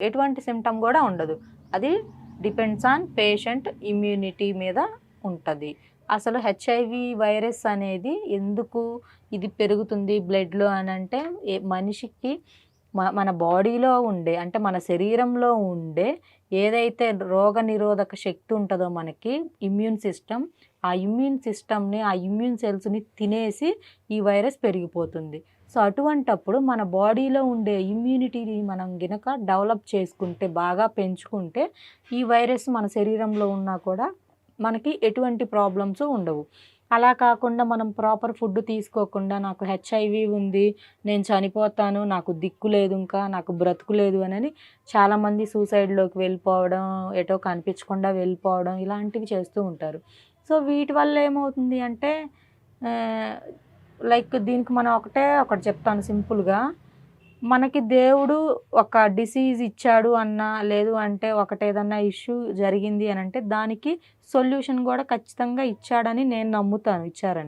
ఎటువంటి సిమ్టమ్ కూడా ఉండదు. అది డిపెండ్స్ ఆన్ పేషెంట్ ఇమ్యూనిటీ మీద ఉంటది. అసలు హెచ్ఐవి వైరస్ అనేది ఎందుకు ఇది పెరుగుతుంది బ్లడ్‌లో అనంటే మనిషికి మన బాడీలో ఉండే అంటే మన శరీరంలో ఉండే ఏదైతే రోగనిరోధక శక్తి ఉంటదో మనకి ఇమ్యూన్ సిస్టమ్, ఆ ఇమ్యూన్ సిస్టమ్‌ని, ఆ ఇమ్యూన్ సెల్స్‌ని తినేసి ఈ వైరస్ పెరిగిపోతుంది. సో, అటువంటప్పుడు మన బాడీలో ఉండే ఇమ్యూనిటీని మనం గినక డెవలప్ చేసుకుంటే, బాగా పెంచుకుంటే, ఈ వైరస్ మన శరీరంలో ఉన్నా కూడా మనకి ఎటువంటి ప్రాబ్లమ్స్ ఉండవు. అలా కాకుండా మనం ప్రాపర్ ఫుడ్ తీసుకోకుండా నాకు హెచ్ఐవి ఉంది, నేను చనిపోతాను, నాకు దిక్కు లేదు ఇంకా, నాకు బ్రతుకు లేదు అనని చాలామంది సూసైడ్‌లోకి వెళ్ళిపోవడం, ఎటో కనిపించకుండా వెళ్ళిపోవడం ఇలాంటివి చేస్తూ ఉంటారు. సో, వీటి వల్ల ఏమవుతుంది అంటే ఆహ్, లైక్ దీనికి మనం ఒకటే ఒకటి చెప్తాను సింపుల్‌గా. మనకి దేవుడు ఒక డిసీజ్ ఇచ్చాడు అన్నా, లేదు అంటే ఒకటేదన్నా ఇష్యూ జరిగింది అనంటే దానికి సొల్యూషన్ గూడా ఖచ్చితంగా ఇచ్చాడని నేను నమ్ముతాను. ఇచ్చారని.